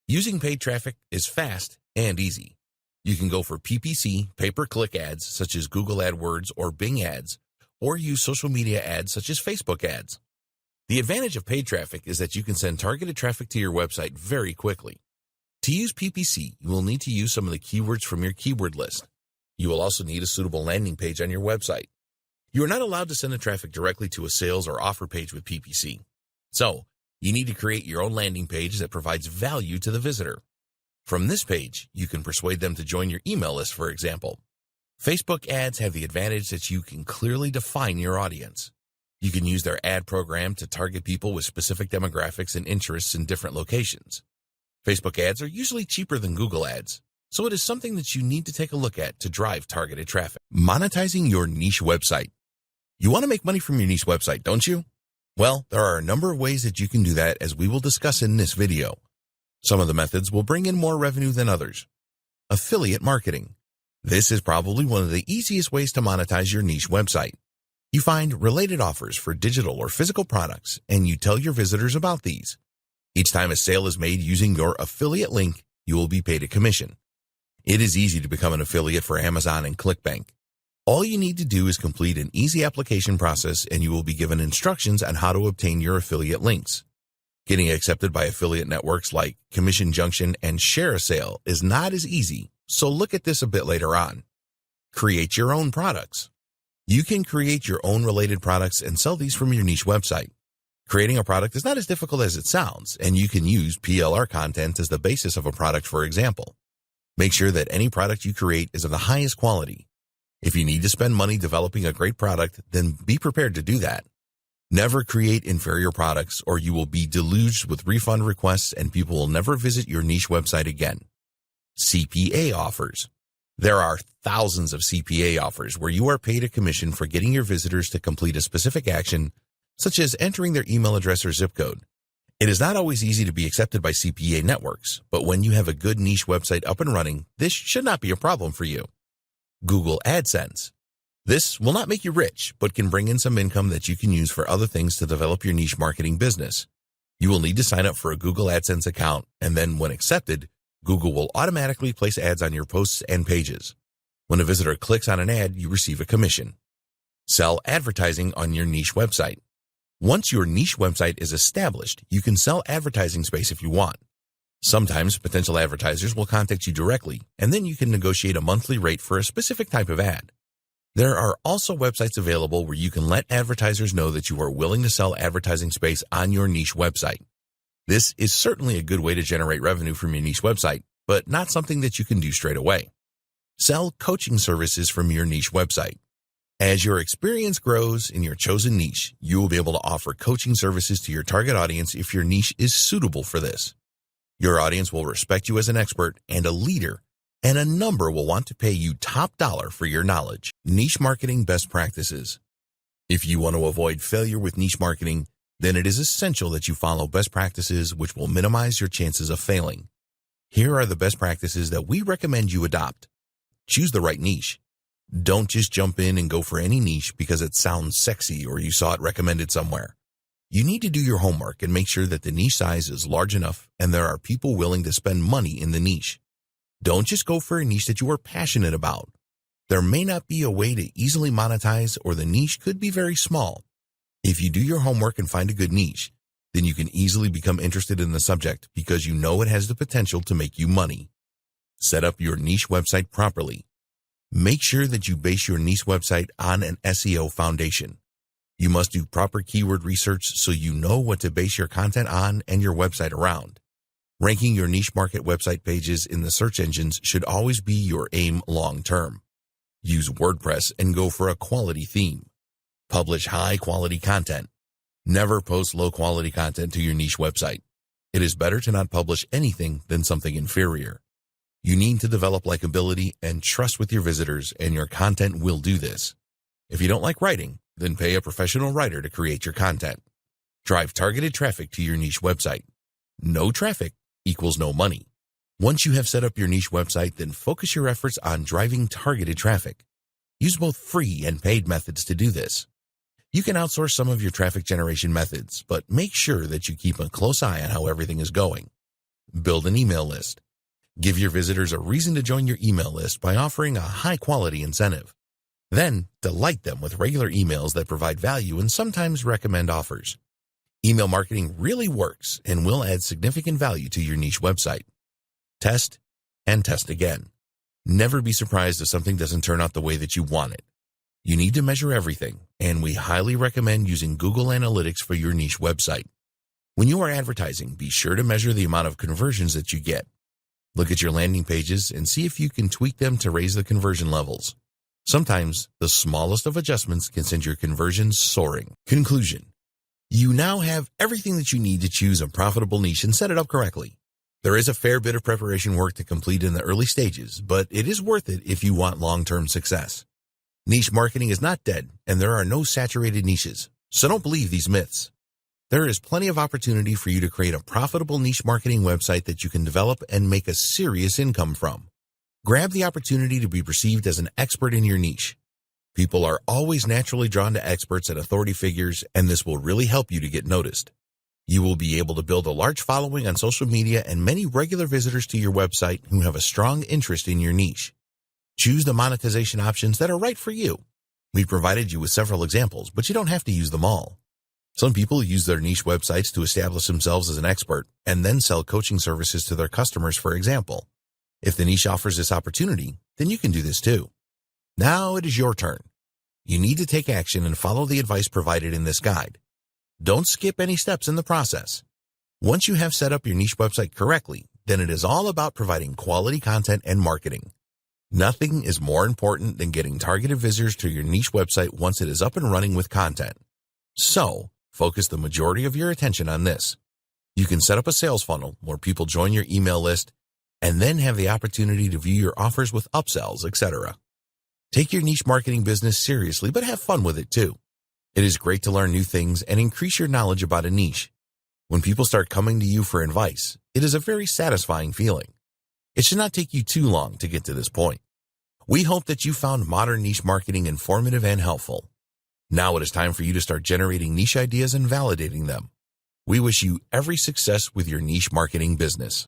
Using paid traffic is fast and easy. You can go for PPC, pay-per-click ads such as Google AdWords or Bing ads, or use social media ads such as Facebook ads. The advantage of paid traffic is that you can send targeted traffic to your website very quickly. To use PPC, you will need to use some of the keywords from your keyword list. You will also need a suitable landing page on your website. You are not allowed to send the traffic directly to a sales or offer page with PPC. So, you need to create your own landing page that provides value to the visitor. From this page, you can persuade them to join your email list, for example. Facebook ads have the advantage that you can clearly define your audience. You can use their ad program to target people with specific demographics and interests in different locations. Facebook ads are usually cheaper than Google ads, so it is something that you need to take a look at to drive targeted traffic. Monetizing your niche website. You want to make money from your niche website, don't you? Well, there are a number of ways that you can do that, as we will discuss in this video. Some of the methods will bring in more revenue than others. Affiliate marketing. This is probably one of the easiest ways to monetize your niche website. You find related offers for digital or physical products, and you tell your visitors about these. Each time a sale is made using your affiliate link, you will be paid a commission. It is easy to become an affiliate for Amazon and ClickBank. All you need to do is complete an easy application process, and you will be given instructions on how to obtain your affiliate links. Getting accepted by affiliate networks like Commission Junction and Share a Sale is not as easy, so look at this a bit later on. Create your own products. You can create your own related products and sell these from your niche website. Creating a product is not as difficult as it sounds, and you can use PLR content as the basis of a product, for example. Make sure that any product you create is of the highest quality. If you need to spend money developing a great product, then be prepared to do that. Never create inferior products, or you will be deluged with refund requests and people will never visit your niche website again. CPA offers. There are thousands of CPA offers where you are paid a commission for getting your visitors to complete a specific action, such as entering their email address or zip code. It is not always easy to be accepted by CPA networks, but when you have a good niche website up and running, this should not be a problem for you. Google AdSense. This will not make you rich, but can bring in some income that you can use for other things to develop your niche marketing business. You will need to sign up for a Google AdSense account, and then when accepted, Google will automatically place ads on your posts and pages. When a visitor clicks on an ad, you receive a commission. Sell advertising on your niche website. Once your niche website is established, you can sell advertising space if you want. Sometimes potential advertisers will contact you directly, and then you can negotiate a monthly rate for a specific type of ad. There are also websites available where you can let advertisers know that you are willing to sell advertising space on your niche website. This is certainly a good way to generate revenue from your niche website, but not something that you can do straight away. Sell coaching services from your niche website. As your experience grows in your chosen niche, you will be able to offer coaching services to your target audience if your niche is suitable for this. Your audience will respect you as an expert and a leader, and a number will want to pay you top dollar for your knowledge. Niche marketing best practices. If you want to avoid failure with niche marketing, then it is essential that you follow best practices which will minimize your chances of failing. Here are the best practices that we recommend you adopt. Choose the right niche. Don't just jump in and go for any niche because it sounds sexy or you saw it recommended somewhere. You need to do your homework and make sure that the niche size is large enough and there are people willing to spend money in the niche. Don't just go for a niche that you are passionate about. There may not be a way to easily monetize, or the niche could be very small. If you do your homework and find a good niche, then you can easily become interested in the subject because you know it has the potential to make you money. Set up your niche website properly. Make sure that you base your niche website on an SEO foundation. You must do proper keyword research so you know what to base your content on and your website around. Ranking your niche market website pages in the search engines should always be your aim long term. Use WordPress and go for a quality theme. Publish high-quality content. Never post low-quality content to your niche website. It is better to not publish anything than something inferior. You need to develop likability and trust with your visitors, and your content will do this. If you don't like writing, then pay a professional writer to create your content. Drive targeted traffic to your niche website. No traffic equals no money. Once you have set up your niche website, then focus your efforts on driving targeted traffic. Use both free and paid methods to do this. You can outsource some of your traffic generation methods, but make sure that you keep a close eye on how everything is going. Build an email list. Give your visitors a reason to join your email list by offering a high-quality incentive. Then, delight them with regular emails that provide value and sometimes recommend offers. Email marketing really works and will add significant value to your niche website. Test and test again. Never be surprised if something doesn't turn out the way that you want it. You need to measure everything, and we highly recommend using Google Analytics for your niche website. When you are advertising, be sure to measure the amount of conversions that you get. Look at your landing pages and see if you can tweak them to raise the conversion levels. Sometimes, the smallest of adjustments can send your conversions soaring. Conclusion. You now have everything that you need to choose a profitable niche and set it up correctly. There is a fair bit of preparation work to complete in the early stages, but it is worth it if you want long-term success. Niche marketing is not dead, and there are no saturated niches, so don't believe these myths. There is plenty of opportunity for you to create a profitable niche marketing website that you can develop and make a serious income from. Grab the opportunity to be perceived as an expert in your niche. People are always naturally drawn to experts and authority figures, and this will really help you to get noticed. You will be able to build a large following on social media and many regular visitors to your website who have a strong interest in your niche. Choose the monetization options that are right for you. We've provided you with several examples, but you don't have to use them all. Some people use their niche websites to establish themselves as an expert and then sell coaching services to their customers, for example. If the niche offers this opportunity, then you can do this too. Now it is your turn. You need to take action and follow the advice provided in this guide. Don't skip any steps in the process. Once you have set up your niche website correctly, then it is all about providing quality content and marketing. Nothing is more important than getting targeted visitors to your niche website once it is up and running with content. So, focus the majority of your attention on this. You can set up a sales funnel where people join your email list and then have the opportunity to view your offers with upsells, etc. Take your niche marketing business seriously, but have fun with it too. It is great to learn new things and increase your knowledge about a niche. When people start coming to you for advice, it is a very satisfying feeling. It should not take you too long to get to this point. We hope that you found modern niche marketing informative and helpful. Now it is time for you to start generating niche ideas and validating them. We wish you every success with your niche marketing business.